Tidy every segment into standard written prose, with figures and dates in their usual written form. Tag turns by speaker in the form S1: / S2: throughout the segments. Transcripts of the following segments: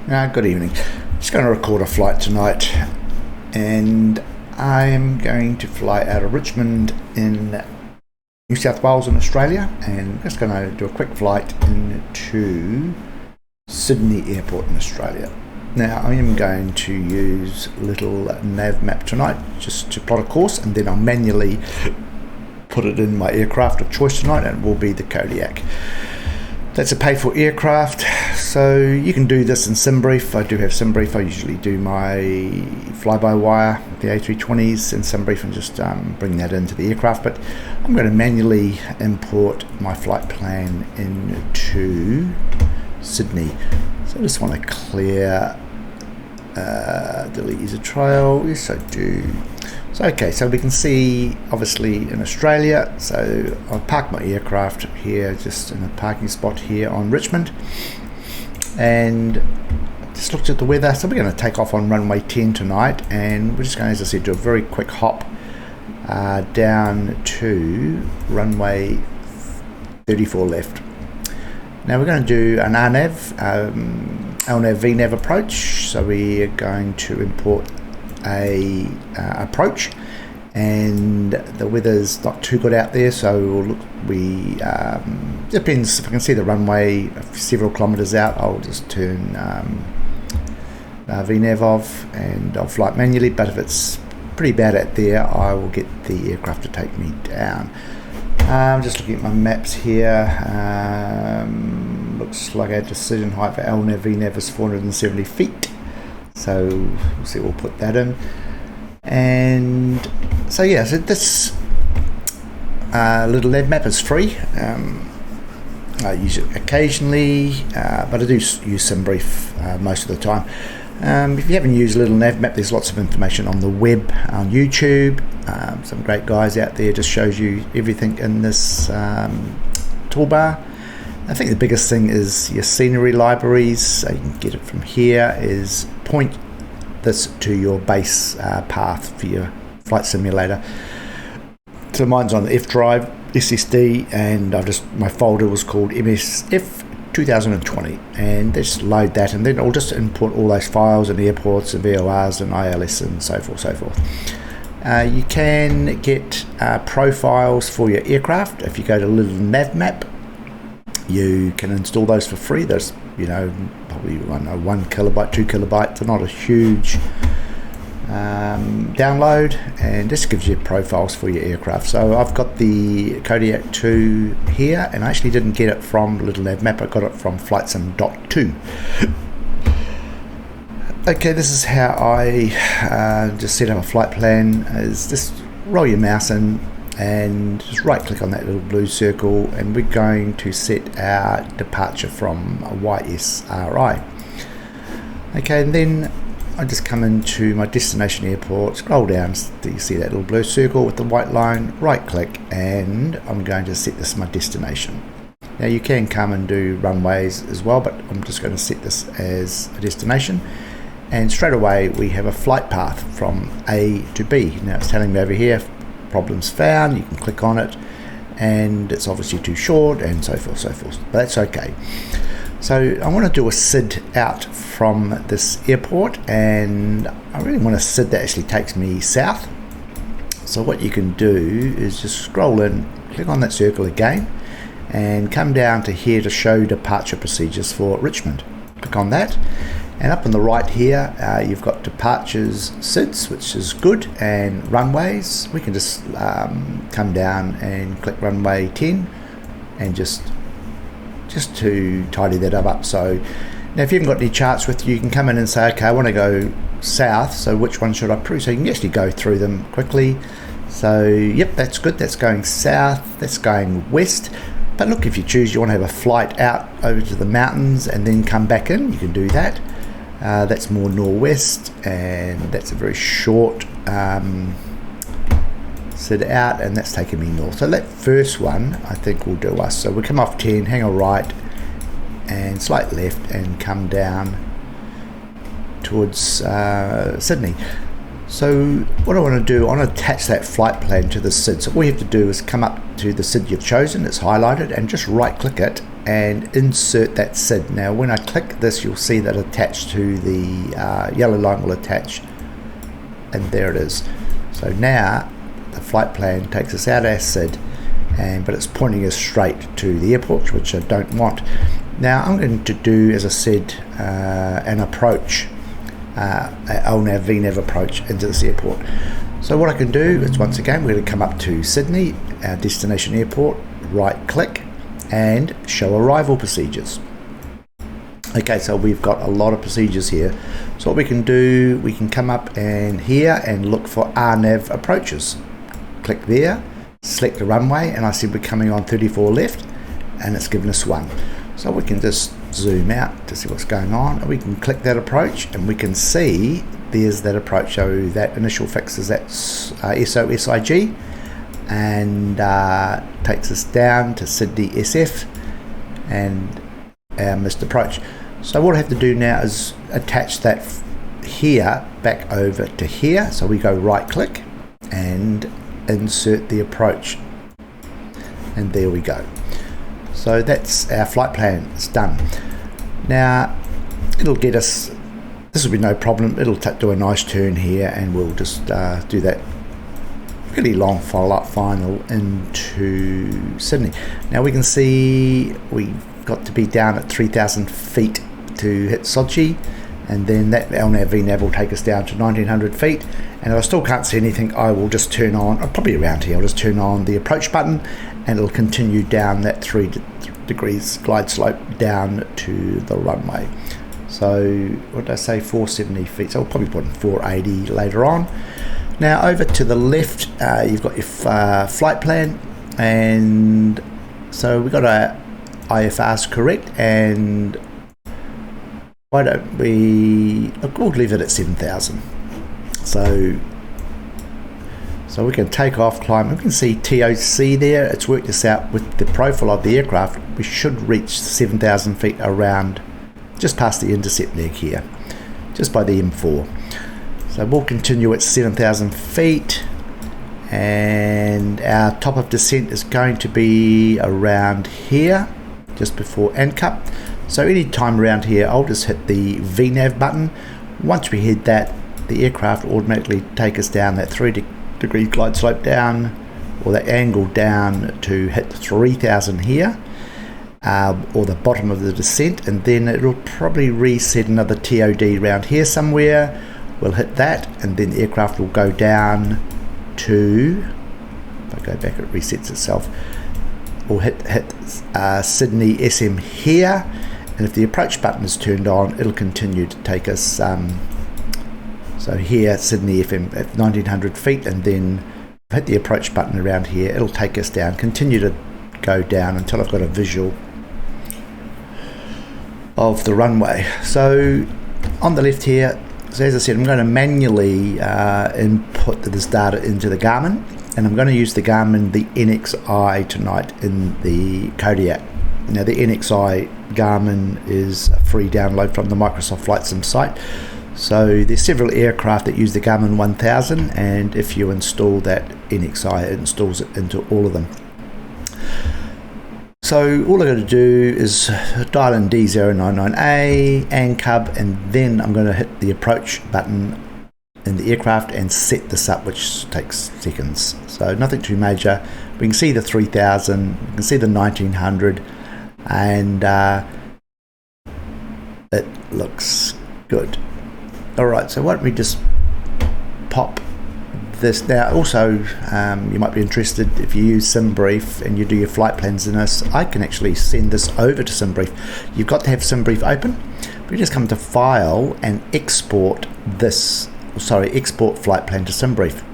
S1: Good evening. Just going to record a flight tonight, and I'm going to fly out of Richmond in New South Wales in Australia, and just going to do a quick flight into Sydney Airport in Australia. Now I am going to use little nav map tonight just to plot a course, and then I'll manually put it in my aircraft of choice tonight, and it will be the Kodiak. That's a paid-for aircraft, so you can do this in SimBrief. I do have SimBrief. I usually do my fly-by-wire, the A320s in SimBrief, and just bring that into the aircraft. But I'm going to manually import my flight plan into Sydney. So I just want to clear delete user trail. Yes, I do. So okay, so we can see obviously in Australia, so I've parked my aircraft here just in a parking spot here on Richmond, and just looked at the weather. So we're going to take off on runway 10 tonight, and we're just going, as I said, do a very quick hop down to runway 34 left. Now we're going to do an Lnav, Vnav approach. So we are going to import a approach, and the weather's not too good out there, so we depends if I can see the runway several kilometers out. I'll just turn Vnav off and I'll fly it manually, but if it's pretty bad out there, I will get the aircraft to take me down. I'm just looking at my maps here. Looks like our decision height for Lnav Vnav is 470 feet. So we'll see, we'll put that in. And so yeah, so this little nav map is free. I use it occasionally, but I do use SimBrief most of the time. If you haven't used little nav map, there's lots of information on the web, on YouTube. Some great guys out there, just shows you everything in this toolbar. I think the biggest thing is your scenery libraries, so you can get it from here, is point this to your base path for your flight simulator. So mine's on the F drive, SSD, and my folder was called MSF 2020, and just load that, and then I'll just import all those files and airports and VORs and ILS and so forth. You can get profiles for your aircraft if you go to little nav map. You can install those for free. There's, probably 1 kilobyte, 2 kilobytes. They're not a huge download, and this gives you profiles for your aircraft. So I've got the Kodiak 2 here, and I actually didn't get it from Little Nav Map. I got it from FlightSim.2. Okay, this is how I just set up a flight plan. Is just roll your mouse in and just right click on that little blue circle, and we're going to set our departure from YSRI. Okay, and then I just come into my destination airport, scroll down, you see that little blue circle with the white line, right click, and I'm going to set this as my destination. Now you can come and do runways as well, but I'm just going to set this as a destination, and straight away we have a flight path from A to B. Now it's telling me over here, problems found. You can click on it, and it's obviously too short, and so forth, but that's okay. So I want to do a SID out from this airport, and I really want a SID that actually takes me south. So what you can do is just scroll in, click on that circle again, and come down to here to show departure procedures for Richmond. Click on that, and up on the right here you've got departures, SIDs, which is good, and runways. We can just come down and click runway 10, and just to tidy that up. So now if you haven't got any charts with you, you can come in and say, okay, I want to go south, so which one should I prove? So you can actually go through them quickly. So yep, that's good, that's going south, that's going west. But look, if you choose, you want to have a flight out over to the mountains and then come back in, you can do that. That's more northwest, and that's a very short SID out, and that's taking me north. So that first one I think will do us. So we come off 10, hang a right and slight left, and come down towards Sydney. So what I want to do, I want to attach that flight plan to the SID. So all you have to do is come up to the SID you've chosen, it's highlighted, and just right click it and insert that SID. Now when I click this, you'll see that attached to the yellow line will attach, and there it is. So now the flight plan takes us out our SID, but it's pointing us straight to the airport, which I don't want. Now I'm going to do, as I said, an approach, Lnav Vnav approach into this airport. So what I can do is, once again, we're going to come up to Sydney, our destination airport, right click and show arrival procedures. Okay, so we've got a lot of procedures here. So what we can do, we can come up and here and look for RNAV approaches. Click there, select the runway, and I see we're coming on 34 left, and it's given us one. So we can just zoom out to see what's going on, and we can click that approach, and we can see there's that approach. So that initial fix is that SOSIG, and takes us down to Sydney SF and our missed approach. So what I have to do now is attach that here back over to here. So we go right click and insert the approach, and there we go. So that's our flight plan. It's done. Now it'll get us, this will be no problem, it'll do a nice turn here, and we'll just do that really long follow-up final into Sydney. Now we can see we've got to be down at 3,000 feet to hit Sochi, and then that Lnav Vnav will take us down to 1,900 feet, and if I still can't see anything, I will just turn on, probably around here, I'll just turn on the approach button, and it'll continue down that 3 degrees glide slope down to the runway. So what did I say, 470 feet, so I'll probably put in 480 later on. Now over to the left, you've got your flight plan, and so we've got our IFRs correct, and why don't we, we'll leave it at 7,000. So we can take off, climb. We can see TOC there. It's worked this out with the profile of the aircraft. We should reach 7,000 feet around, just past the intercept leg here, just by the M4. So we'll continue at 7,000 feet, and our top of descent is going to be around here, just before ANCUP. So any time around here, I'll just hit the VNAV button. Once we hit that, the aircraft will automatically take us down that 3 degree glide slope down, or that angle down to hit 3,000 here, or the bottom of the descent, and then it'll probably reset another TOD around here somewhere. We'll hit that, and then the aircraft will go down to, if I go back, it resets itself. We'll hit Sydney SM here, and if the approach button is turned on, it'll continue to take us, so here, Sydney FM at 1,900 feet, and then hit the approach button around here, it'll take us down, continue to go down until I've got a visual of the runway. So on the left here, so as I said, I'm going to manually input this data into the Garmin, and I'm going to use the Garmin, the NXI tonight in the Kodiak. Now the NXI Garmin is a free download from the Microsoft Flight Sim site. So there's several aircraft that use the Garmin 1000, and if you install that NXI, it installs it into all of them. So all I've got to do is dial in D099A, ANCUB, and then I'm going to hit the approach button in the aircraft and set this up, which takes seconds. So nothing too major. We can see the 3000, we can see the 1900, and it looks good. Alright, so why don't we just pop this. Now also you might be interested, if you use SimBrief and you do your flight plans in this, I can actually send this over to SimBrief. You've got to have SimBrief open, but you just come to File and export this, export flight plan to SimBrief.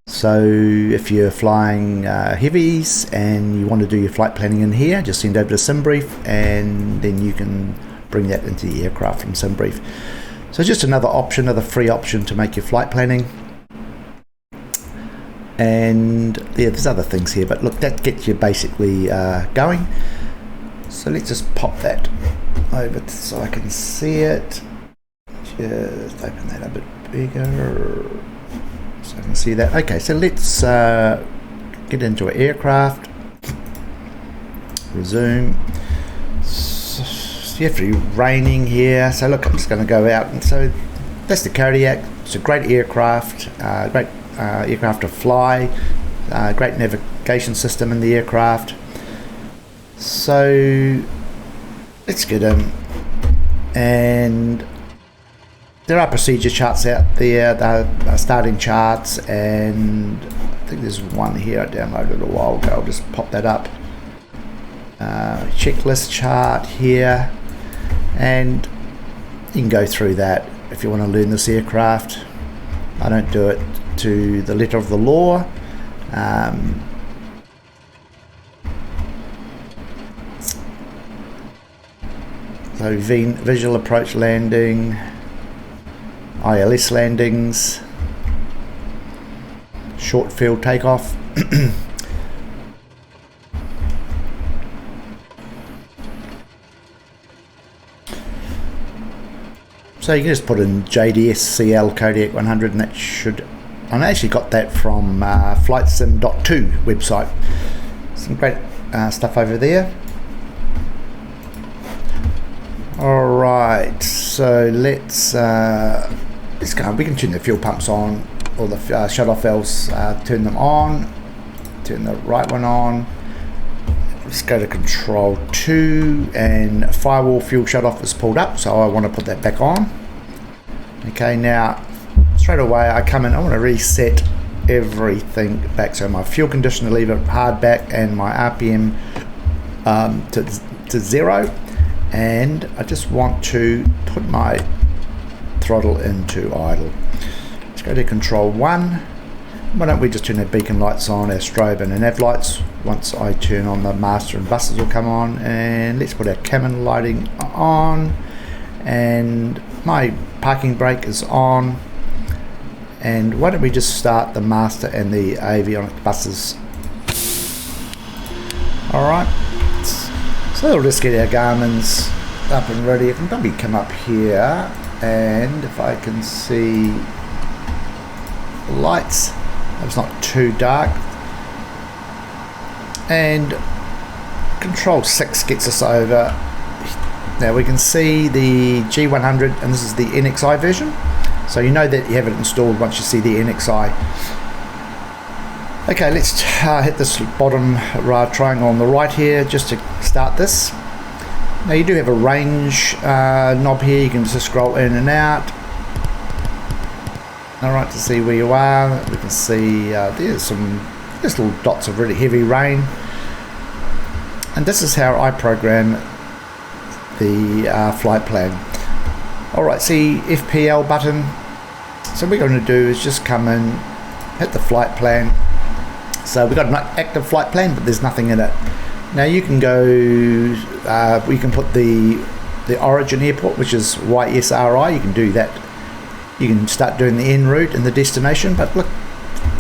S1: So if you're flying heavies and you want to do your flight planning in here, just send over to SimBrief, and then you can bring that into the aircraft from SimBrief. So just another option, another free option to make your flight planning. And yeah, there's other things here, but look, that gets you basically going. So let's just pop that over so I can see it. Just open that a bit bigger so I can see that. Okay, so let's get into an aircraft. Resume. it's definitely raining here, so look, I'm just going to go out. And so that's the Kodiak. It's a great aircraft, aircraft to fly, great navigation system in the aircraft. So let's get in, and there are procedure charts out there. They're starting charts, and I think there's one here I downloaded a while ago. I'll just pop that up. Checklist chart here, and you can go through that if you want to learn this aircraft. I don't do it to the letter of the law. So visual approach landing, ILS landings, short field takeoff. So you can just put in JDS CL Kodiak 100, and that should, I actually got that from FlightSim.2 website. Some great stuff over there. Alright, so let's go. We can turn the fuel pumps on, or the shut-off valves, turn them on, turn the right one on. Let's go to control 2, and firewall fuel shut-off is pulled up, so I want to put that back on. Okay, now straight away I come in, I want to reset everything back. So my fuel conditioner, leave it hard back, and my RPM to 0. And I just want to put my throttle into idle. Let's go to control 1. Why don't we just turn the beacon lights on, our strobe and the nav lights. Once I turn on, the master and buses will come on. And let's put our cabin lighting on, and my parking brake is on. And why don't we just start the master and the avionic buses. Alright, so we'll just get our Garmin's up and ready. I can probably come up here, and if I can see the lights, it's not too dark. And control 6 gets us over. Now we can see the G100, and this is the NXI version. So you know that you have it installed once you see the NXI. Okay, let's hit this bottom triangle on the right here just to start this. Now you do have a range knob here. You can just scroll in and out. Alright, to see where you are. We can see there's some little dots of really heavy rain. And this is how I program the flight plan. Alright, see FPL button. So what we're going to do is just come in, hit the flight plan. So we've got an active flight plan, but there's nothing in it. Now you can go, we can put the origin airport, which is YSRI. You can do that. You can start doing the en route and the destination, but look,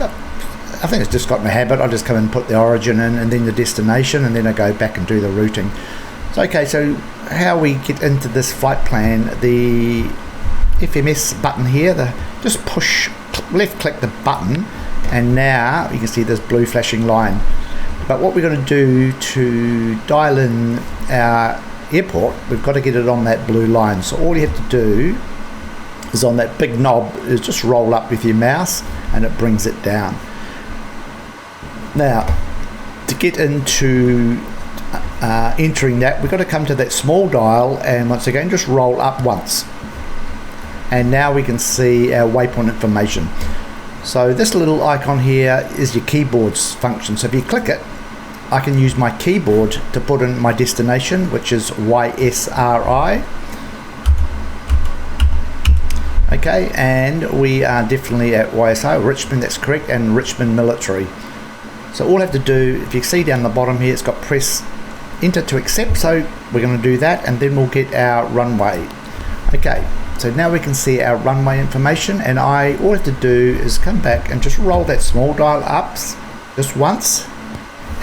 S1: I think it's just got in a habit. I just come and put the origin in, and then the destination, and then I go back and do the routing. So okay, so how we get into this flight plan, the FMS button here, just push, left click the button, and now you can see this blue flashing line. But what we're going to do to dial in our airport, we've got to get it on that blue line. So all you have to do is on that big knob is just roll up with your mouse, and it brings it down. Now to get into entering that, we've got to come to that small dial, and once again just roll up once, and now we can see our waypoint information. So this little icon here is your keyboard's function. So if you click it, I can use my keyboard to put in my destination, which is YSRI. Okay, and we are definitely at YSR, Richmond, that's correct, and Richmond Military. So all I have to do, if you see down the bottom here, it's got press enter to accept, so we're going to do that, and then we'll get our runway. Okay, so now we can see our runway information, and all I have to do is come back and just roll that small dial up just once,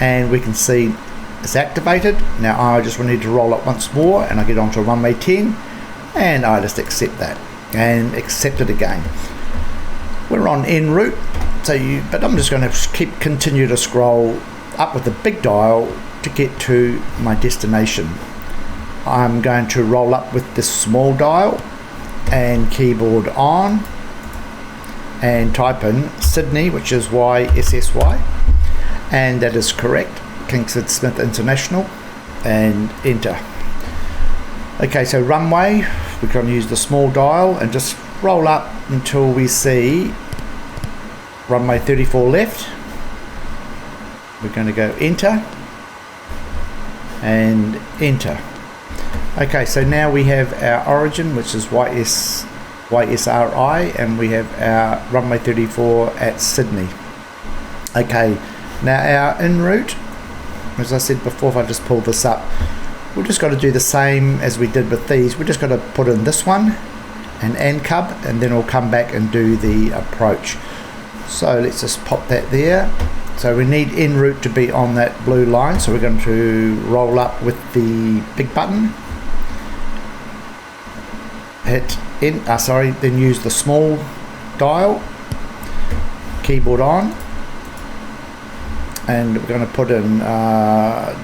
S1: and we can see it's activated. Now I just need to roll up once more, and I get onto runway 10, and I just accept that and accept it again. We're on en route, but I'm just going to continue to scroll up with the big dial to get to my destination. I'm going to roll up with the small dial and keyboard on and type in Sydney, which is YSSY, and that is correct, Kingsford Smith International, and enter. Okay, so runway, we're going to use the small dial and just roll up until we see runway 34 left. We're going to go enter and enter. Okay, so now we have our origin, which is YSRI, and we have our runway 34 at Sydney. Okay, now our en route, as I said before, if I just pull this up, we've just got to do the same as we did with these. We're just got to put in this one, an ANCUB, and then we'll come back and do the approach. So let's just pop that there. So we need en route to be on that blue line, so we're going to roll up with the big button, hit then use the small dial, keyboard on, and we're going to put in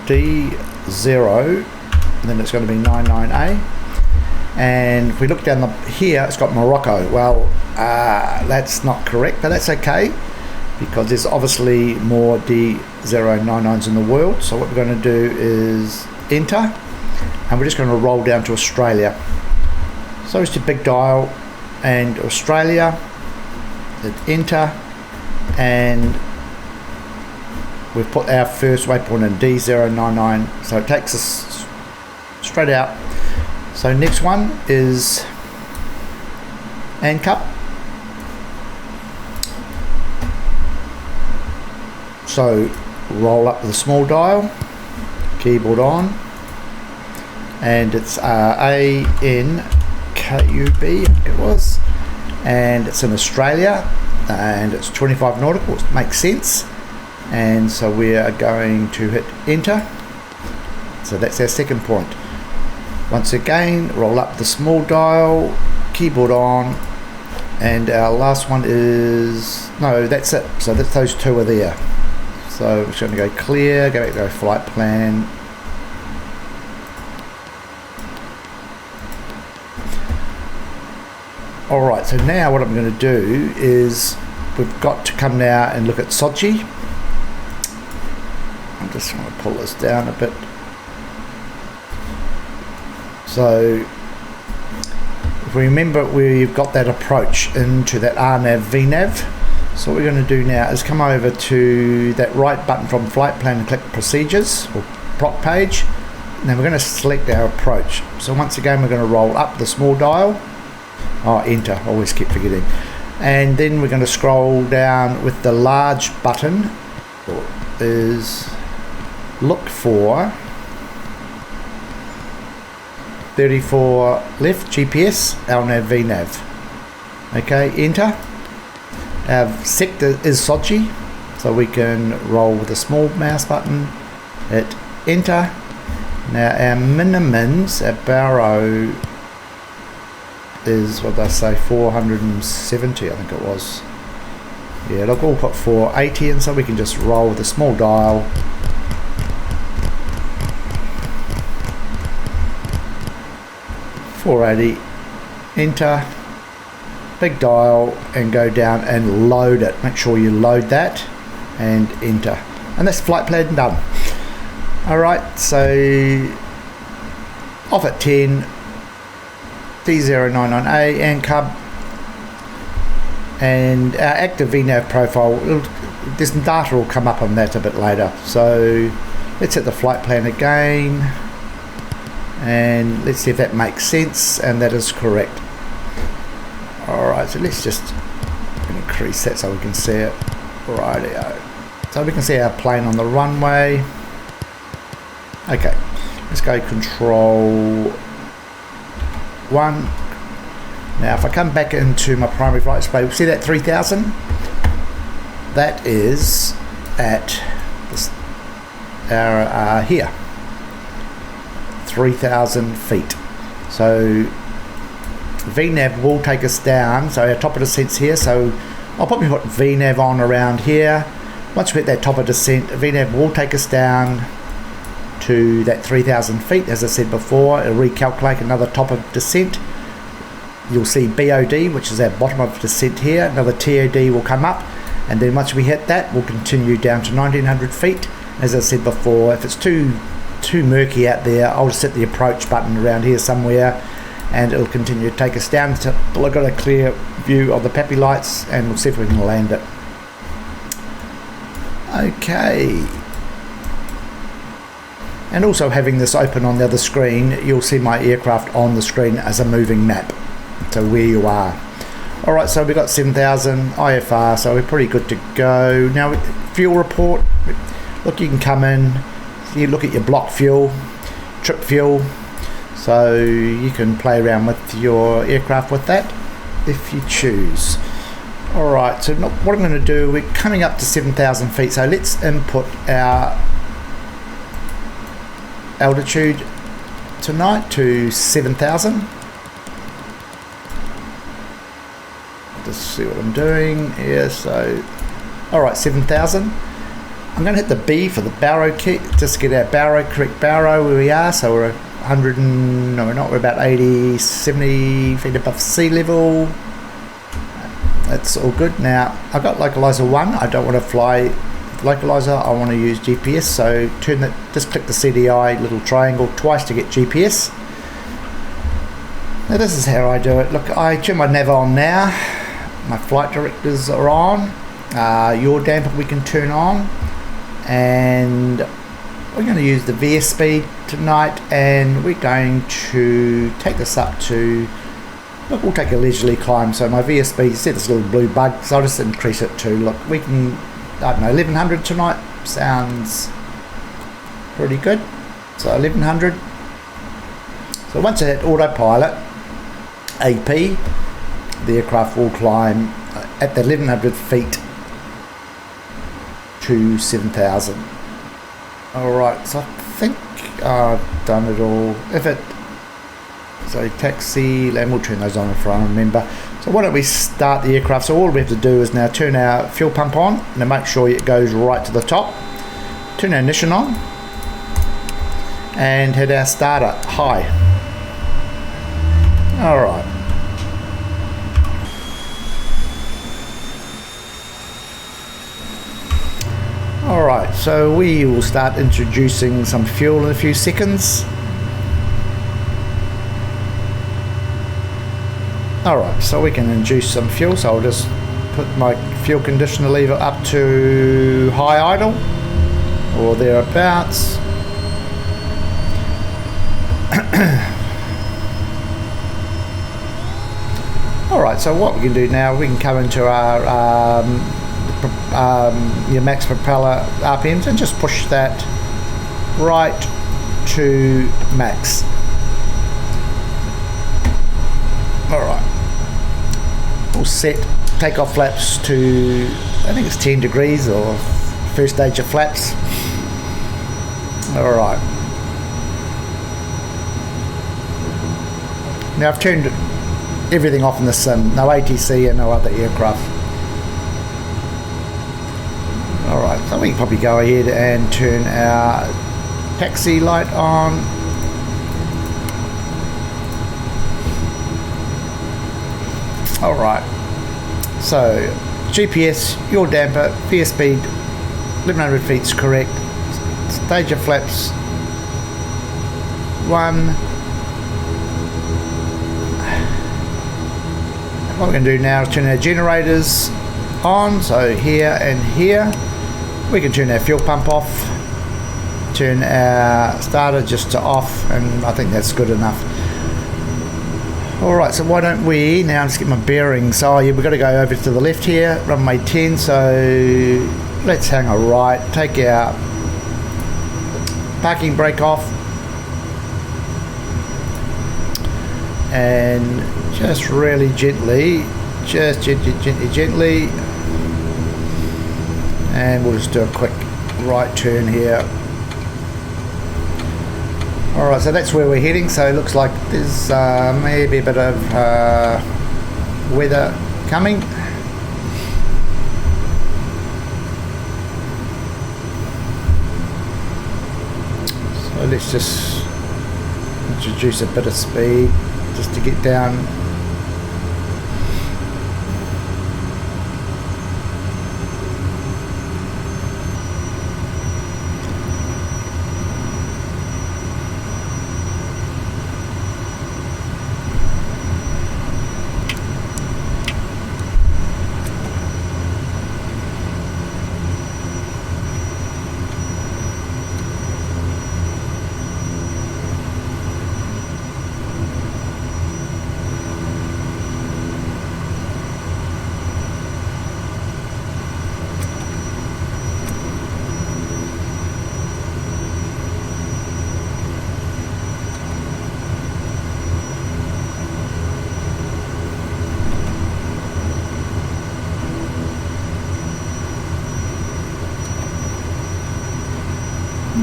S1: D0, and then it's going to be 99A. And if we look down here, it's got Morocco. Well, that's not correct, but that's okay, because there's obviously more D099s in the world. So what we're going to do is enter, and we're just going to roll down to Australia. So it's the big dial and Australia, hit enter, and we've put our first waypoint in D099, so it takes us straight out. So next one is ANCUB. So roll up the small dial, keyboard on, and it's ANKUB, I think it was, and it's in Australia, and it's 25 nautical, it makes sense. And so we are going to hit enter. So that's our second point. Once again, roll up the small dial, keyboard on, and our last one is, no, that's it. So that's, those two are there. So we're just going to go clear, go back to our flight plan. Alright, so now what I'm going to do is we've got to come now and look at Sochi. I'm just going to pull this down a bit. So if we remember, we've got that approach into that Lnav Vnav. So what we're going to do now is come over to that right button from flight plan and click procedures or proc page, and then we're going to select our approach. So once again, we're going to roll up the small dial, enter, always keep forgetting, and then we're going to scroll down with the large button, is look for 34 left GPS Lnav Vnav. Okay, enter. Our sector is Sochi, so we can roll with the small mouse button, hit enter. Now our minimums, our barrow is, what did I say, 470 I think it was. Yeah, look, we'll put 480 in, so we can just roll with the small dial. .480, enter, big dial, and go down and load it. Make sure you load that and enter, and that's flight plan done. Alright, so off at 10, D099A ANCUB, and our active Vnav profile, this data will come up on that a bit later. So let's hit the flight plan again, and let's see if that makes sense, and that is correct. Alright, so let's just increase that so we can see it. Rightio. So we can see our plane on the runway. Okay, let's go control 1. Now if I come back into my primary flight display, see that 3000? That is at this, our here, 3,000 feet. So Vnav will take us down, so our top of descent's here, so I'll probably put Vnav on around here. Once we hit that top of descent, Vnav will take us down to that 3,000 feet. As I said before, it'll recalculate another top of descent. You'll see BOD, which is our bottom of descent here. Another TOD will come up, and then once we hit that, we'll continue down to 1,900 feet. As I said before, if it's too murky out there, I'll just set the approach button around here somewhere, and it'll continue to take us down until I've got a clear view of the PAPI lights, and we'll see if we can land it. Okay. And also, having this open on the other screen, you'll see my aircraft on the screen as a moving map, so where you are. Alright, so we've got 7,000 IFR, so we're pretty good to go. Now, fuel report, look, you can come in, you look at your block fuel, trip fuel, so you can play around with your aircraft with that if you choose. Alright, so what I'm going to do, we're coming up to 7,000 feet, so let's input our altitude tonight to 7,000. Just see what I'm doing here. So alright, 7,000. I'm going to hit the B for the barrow key, just get our barrow, correct barrow where we are. So we're 100 and, no we're not, we're about 80, 70 feet above sea level. That's all good. Now I've got localizer 1, I don't want to fly localizer, I want to use GPS, so turn that, just click the CDI little triangle twice to get GPS. Now this is how I do it. Look, I turn my nav on now, my flight directors are on, your damper we can turn on, and we're going to use the VS speed tonight, and we're going to take this up to, look, we'll take a leisurely climb. So my VS speed, see this little blue bug, so I'll just increase it to, look, we can, I don't know, 1100 tonight sounds pretty good. So 1100. So once I hit autopilot, AP, the aircraft will climb at the 1100 feet to 7,000. Alright, so I think I've done it all. If it, so taxi, and we'll turn those on if I remember. So why don't we start the aircraft? So all we have to do is now turn our fuel pump on, and make sure it goes right to the top. Turn our ignition on, and hit our starter high. Alright. Alright, so we will start introducing some fuel in a few seconds. Alright, so we can induce some fuel, so I'll just put my fuel conditioner lever up to high idle, or thereabouts. Alright, so what we can do now, we can come into our your max propeller RPMs and just push that right to max. Alright, we'll set takeoff flaps to, I think it's 10 degrees or first stage of flaps. Alright, now I've turned everything off in the sim, no ATC and no other aircraft. Alright, so we can probably go ahead and turn our taxi light on. Alright, so GPS, your damper, VS speed, 1100 feet is correct. Stage of flaps 1. What we're going to do now is turn our generators on, so here and here. We can turn our fuel pump off, turn our starter just to off, and I think that's good enough. Alright, so why don't we now just get my bearings. Oh yeah, we've got to go over to the left here, runway 10, so let's hang a right, take our parking brake off, and just really gently, just gently, and we'll just do a quick right turn here. Alright, so that's where we're heading, so it looks like there's maybe a bit of weather coming. So let's just introduce a bit of speed just to get down.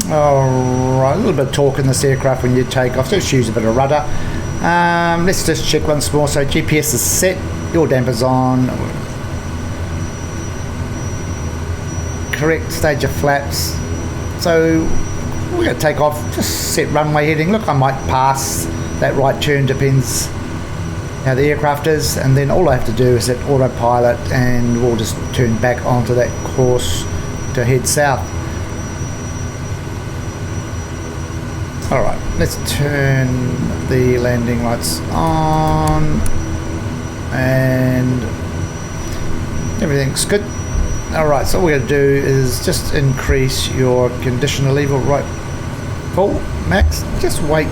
S1: Alright, a little bit of torque in this aircraft when you take off, just use a bit of rudder. Let's just check once more. So GPS is set, your dampers on, correct stage of flaps. So we're going to take off, just set runway heading. Look, I might pass that right turn, depends how the aircraft is, and then all I have to do is hit autopilot and we'll just turn back onto that course to head south. Alright, let's turn the landing lights on and everything's good. Alright, so what we're going to do is just increase your conditioner level right full, max, just wait.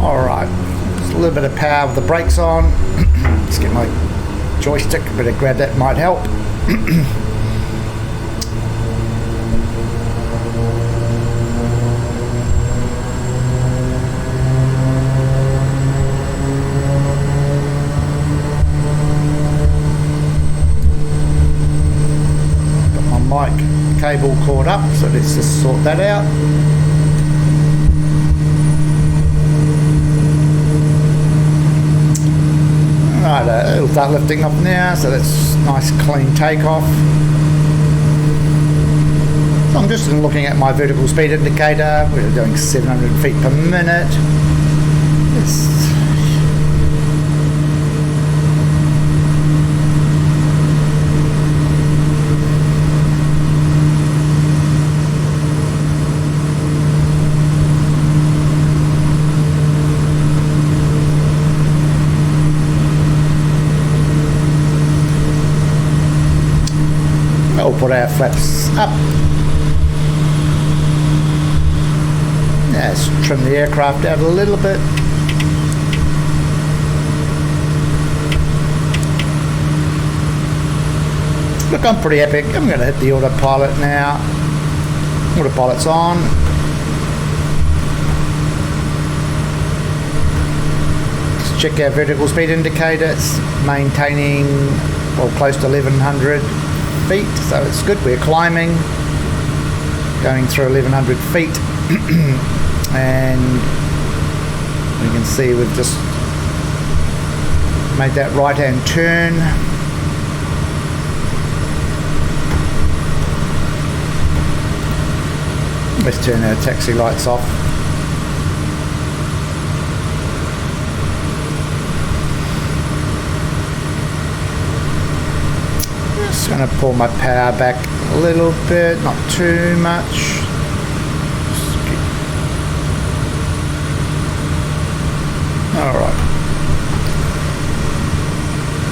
S1: Alright, just a little bit of power with the brakes on. Let's get my joystick, a bit of grab, that might help. Got my mic cable caught up, so let's just sort that out. Right, it'll start lifting off now, so that's nice clean takeoff. So I'm just looking at my vertical speed indicator. We're doing 700 feet per minute. We'll put our flaps up. Let's trim the aircraft out a little bit. Look, I'm pretty epic. I'm going to hit the autopilot now. Autopilot's on. Let's check our vertical speed indicator. It's maintaining, well, close to 1100 feet, so it's good. We're climbing, going through 1100 feet, and you can see we've just made that right hand turn. Let's turn our taxi lights off. Just going to pull my power back a little bit, not too much.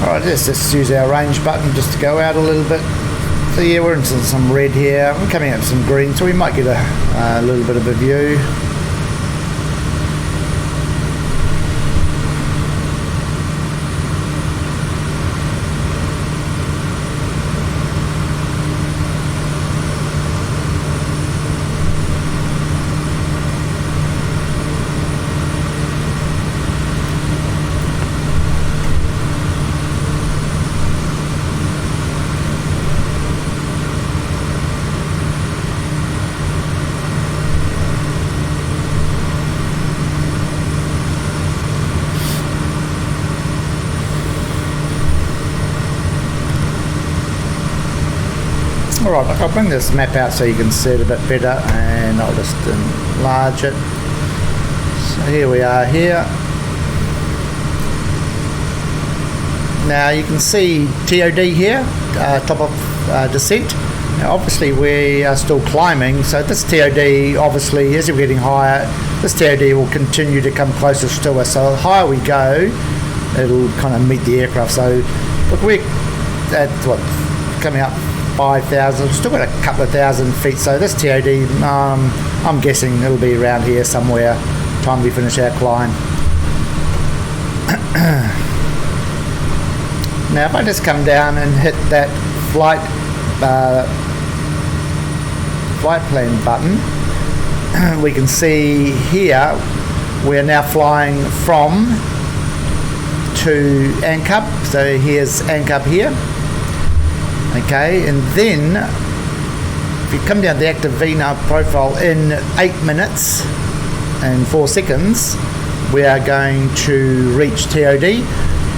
S1: Alright, let's just use our range button just to go out a little bit. So yeah, we're into some red here. We're coming up some green, so we might get a little bit of a view. Alright, I'll bring this map out so you can see it a bit better, and I'll just enlarge it. So here we are here. Now you can see TOD here, top of descent. Now obviously we are still climbing, so this TOD, obviously as we're getting higher, this TOD will continue to come closest to us. So the higher we go, it'll kind of meet the aircraft. So look, we're at what, coming up 5,000, still got a couple of thousand feet. So this TOD, I'm guessing it'll be around here somewhere, time we finish our climb. Now if I just come down and hit that flight plan button, we can see here we're now flying from to Ankub. So here's Ankub here. Okay, and then if you come down the active Vnav profile in 8 minutes and 4 seconds, we are going to reach TOD.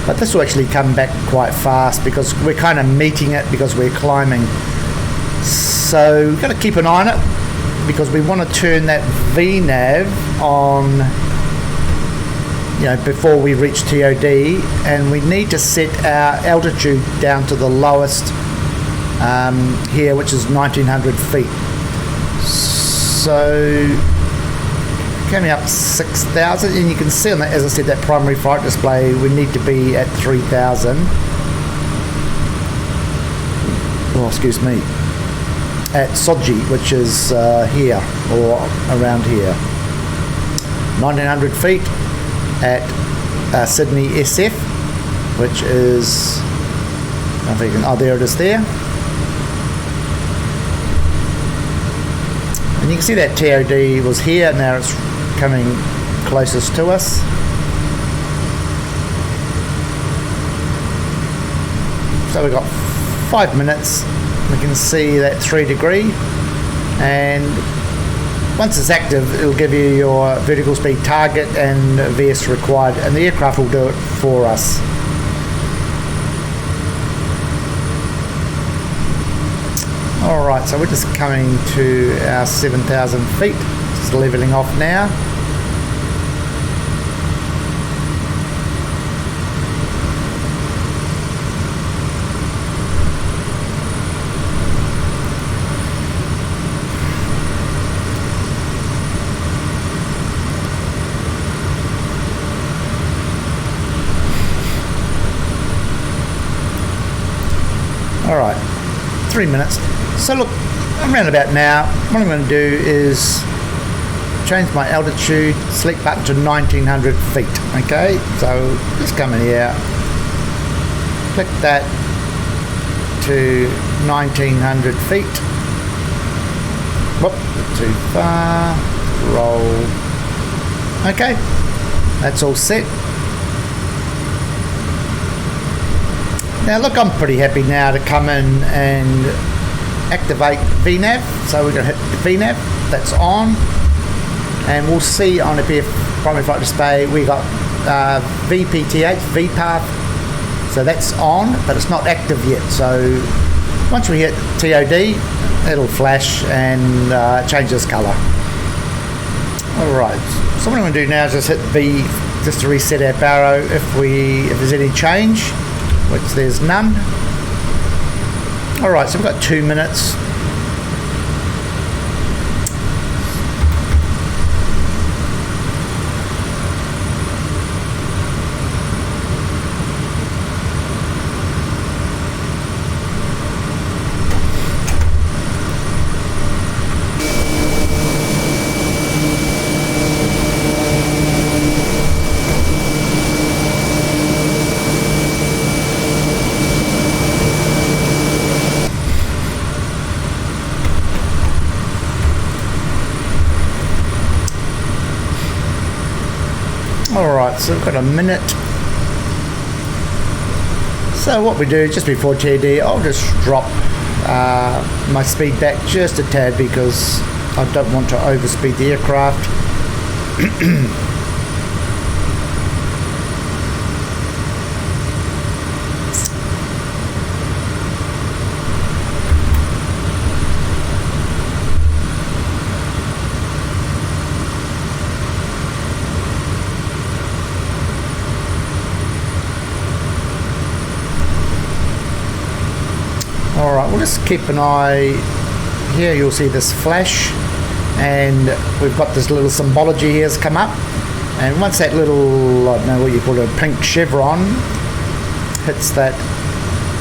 S1: But this will actually come back quite fast because we're kind of meeting it because we're climbing. So we've got to keep an eye on it because we want to turn that Vnav on, you know, before we reach TOD, and we need to set our altitude down to the lowest here, which is 1900 feet. So coming up 6,000, and you can see on that, as I said, that primary flight display, we need to be at 3,000. Oh, excuse me, at Soji, which is here or around here. 1900 feet at Sydney SF, which is, I think, oh, there it is there. And you can see that TOD was here, now it's coming closest to us. So we've got 5 minutes. We can see that 3 degree, and once it's active it'll give you your vertical speed target and VS required, and the aircraft will do it for us. Alright, so we're just coming to our 7,000 feet, just leveling off now. Alright, 3 minutes. So look, I'm around about now. What I'm going to do is change my altitude, select button to 1900 feet. Okay, so just come in here, click that to 1900 feet. Whoop, too far. Roll. Okay, that's all set. Now look, I'm pretty happy now to come in and activate Vnav. So we're going to hit Vnav, that's on, and we'll see on the primary flight display we got VPTH, VPath, so that's on, but it's not active yet. So once we hit TOD, it'll flash and change this colour. Alright, so what I'm going to do now is just hit B just to reset our barrow if there's any change, which there's none. Alright, so we've got 2 minutes. Alright, so we've got a minute. So what we do just before TD, I'll just drop my speed back just a tad because I don't want to overspeed the aircraft. we'll just keep an eye. Here you'll see this flash, and we've got this little symbology here has come up, and once that little, I don't know what you call it, a pink chevron hits that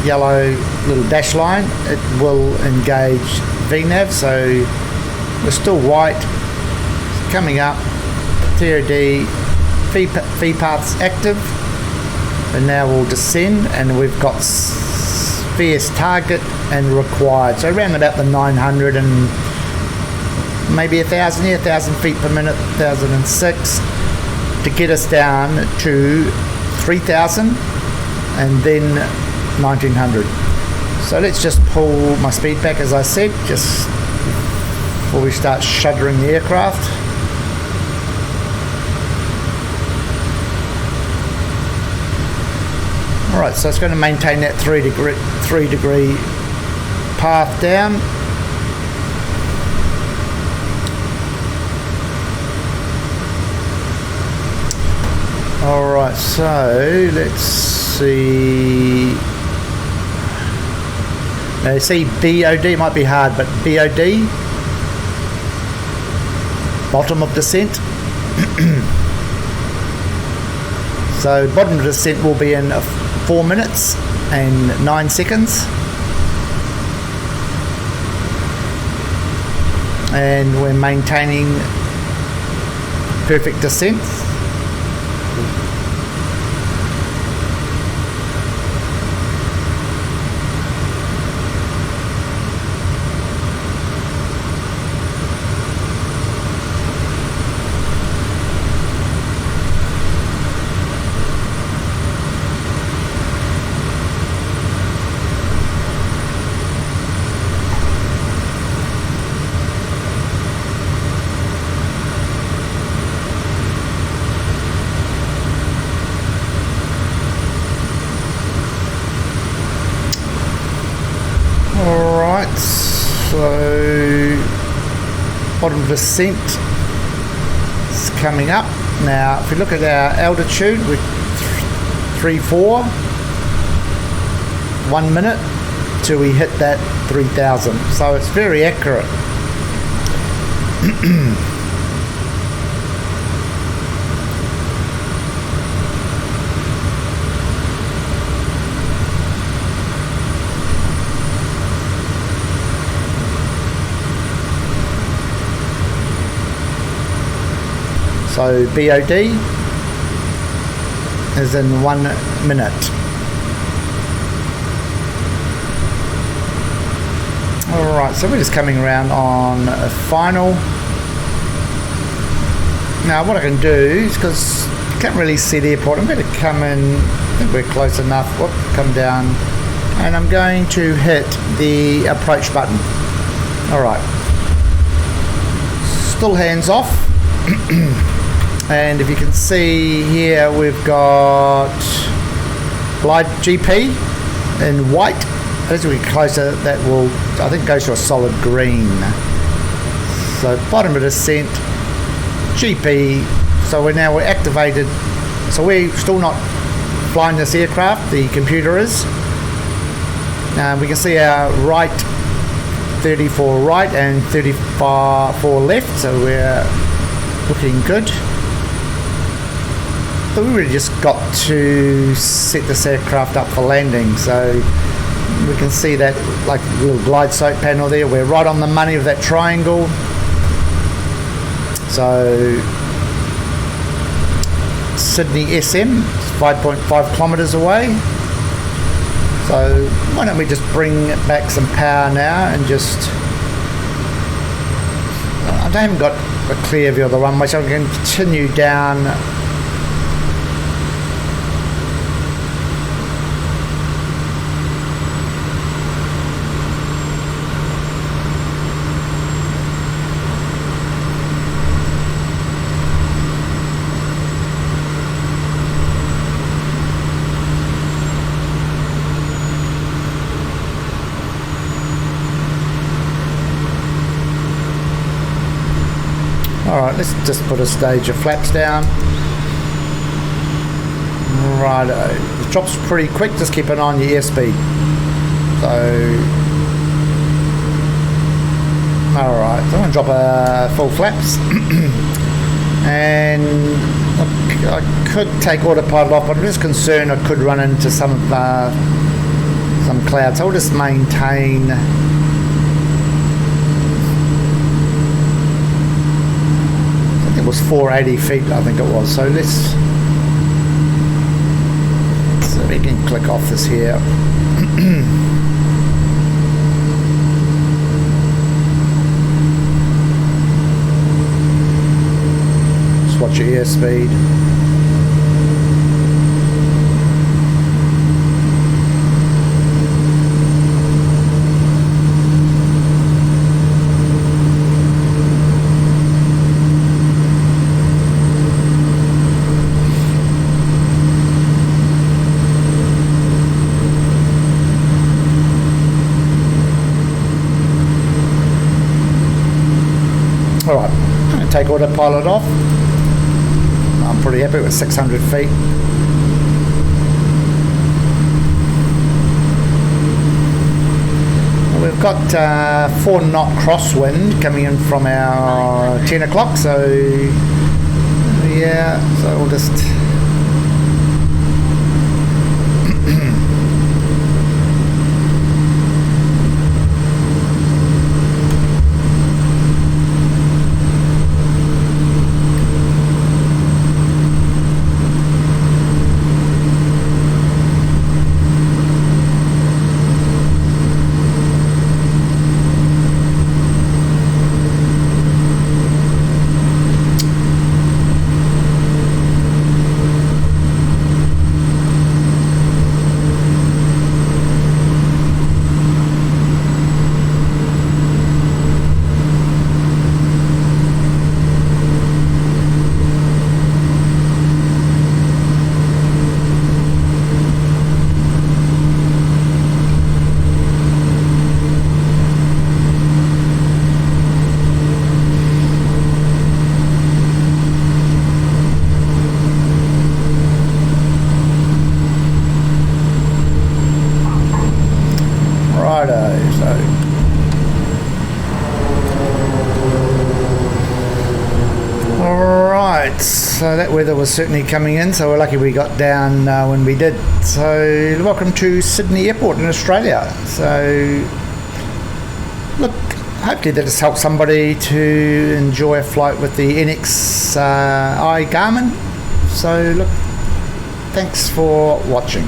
S1: yellow little dash line, it will engage Vnav. So we're still white, it's coming up, TOD, V paths active, and now we'll descend, and we've got VS target and required, so around about the 900 and maybe 1,000 here, 1,000 feet per minute, 1,006 to get us down to 3,000 and then 1,900. So let's just pull my speed back, as I said, just before we start shuttering the aircraft. Alright, so it's going to maintain that 3 degree path down. Alright, so let's see. Now you see BOD, it might be hard, but BOD, bottom of descent. So bottom of descent will be in 4 minutes and 9 seconds. And we're maintaining perfect descent. Alright, so bottom descent is coming up. Now if we look at our altitude, we're 3-4, 1 minute till we hit that 3,000, so it's very accurate. So BOD is in 1 minute. Alright, so we're just coming around on a final. Now what I can do is, because I can't really see the airport, I'm going to come in, I think we're close enough, come down, and I'm going to hit the approach button. Alright, still hands off. And if you can see here, we've got glide GP in white. As we get closer, that will, I think, goes to a solid green. So bottom of descent, GP. So we're activated. So we're still not flying this aircraft. The computer is. We can see our right 34 right and 34 left. So we're looking good. But we really just got to set this aircraft up for landing, so we can see that like little glide slope panel there. We're right on the money of that triangle. So Sydney SM, 5.5 kilometres away. So why don't we just bring back some power now and just, I haven't got a clear view of the runway, so I'm going to continue down. Alright, let's just put a stage of flaps down. Righto. It drops pretty quick, just keep an eye on your airspeed. So Alright, so I'm going to drop a full flaps. And look, I could take autopilot off, but I'm just concerned I could run into some clouds. So I'll just maintain. I think it was 480 feet, I think it was. So we can click off this here. Watch your airspeed. All right, I'm going to take autopilot off. I'm pretty happy with 600 feet. We've got 4 knot crosswind coming in from our 10 o'clock, so yeah, so we'll just so that weather was certainly coming in, so we're lucky we got down when we did. So welcome to Sydney Airport in Australia. So look, hopefully that has helped somebody to enjoy a flight with the NXi Garmin. So look, thanks for watching.